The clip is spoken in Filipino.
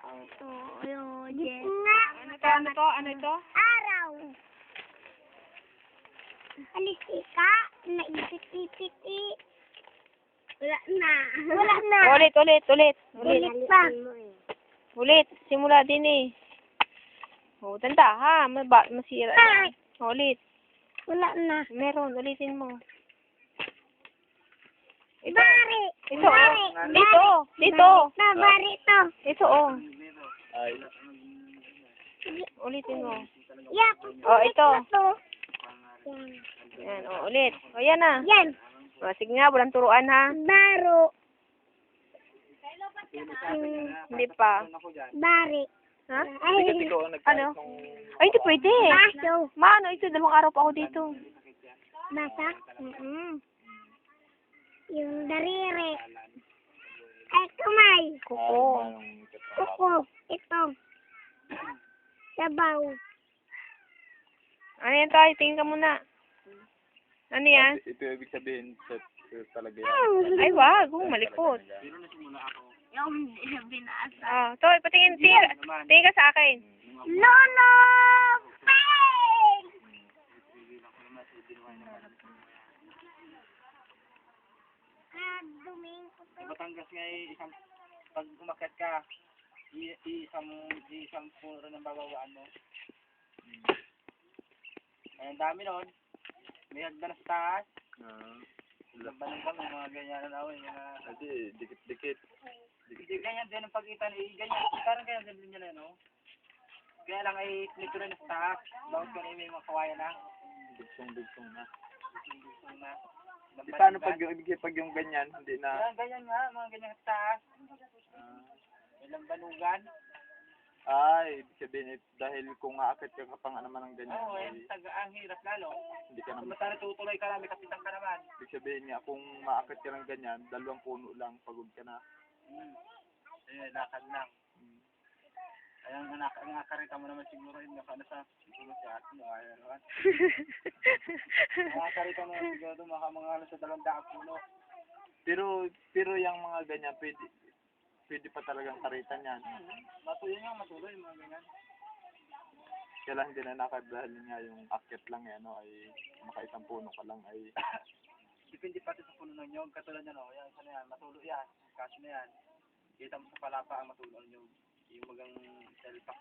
Ito, Jen. Ano to? Ano to? Ano ito? Araw. Alisika. Naipit-ipit. Wala na. Wala na. Ulit. Ulit pa. Ulit. Simula din eh. O, tanda ha. Masira na. Ulit. Wala na. Meron. Ulitin mo. Ito. Bari. Ito. Bari. Dito. Dito. Na, bari to. Ito oh. Ulitin mo. Yeah, Oh, ito. Yan. Yan. O, ulit. O, yan na. Yan. O, sige nga. Walang turuan ha. Baro. Hindi pa. Bari. Ha? Ay, Ano? Ay, hindi pwede. baso. Mano, ito. 2 araw pa ako dito. Basa. Mm-mm. Yung darire. Ay, kamay. Kuko. Kuko. Ito. Sabaw. Ano yan tayo? Tingin ka muna. Ano yan? Ito yung ibig sabihin sa talaga yan. Ay, wag. Malikot. Yung binasa. Oh, Toy, patingin. Tingin ka sa akin. Lolo! Pay! Duming ko Sa Batangas nga isang pag umakyat ka, isang puro ng babawaan mo. Ay, ang dami nun. May hagdan na sa taas. Labanan kami, mga ganyan na awin. Kasi dikit-dikit. Dikit ganyan din ang pag-itan. Ganyan. Parang ganyan din nyo na, no? Kaya lang ay click ko rin sa taas. Bawat ko na may mga kawayan na. Dugsong na. Dugsong na. Di paano pag yung ganyan, hindi na... Ganyan nga, mga ganyan sa taas. May lambanugan. Ay, ibig sabihin, dahil kung aakit ka pang naman ng ganyan. Oo, ang hirap lalo. Hindi ka naman. Basta natutuloy ka lang, may kapitan ka naman. Ibig sabihin nga, kung maakit ka ng ganyan, 2 puno lang, pagod ka na. Eh, lakad lang. Kaya ang nakarita mo naman siguro, hindi ka na siguro si ate mo, ayaw naman. Nakarita mo siguro, mga halos sa 200 puno. Pero yung mga ganyan, pwede pa talagang karitan yan. Matuloy nga, matuloy mga ganyan. Kaya lang hindi na nakadahil nga yung akit lang yan, no, ay makaisang puno ka lang ay... Depende pati sa puno ng nyog, katulad yan, no, yan, sana yan, matuloy yan, kaso na yan. Kita mo sa palapa ang matuloy ang nyog. Yung magang selpak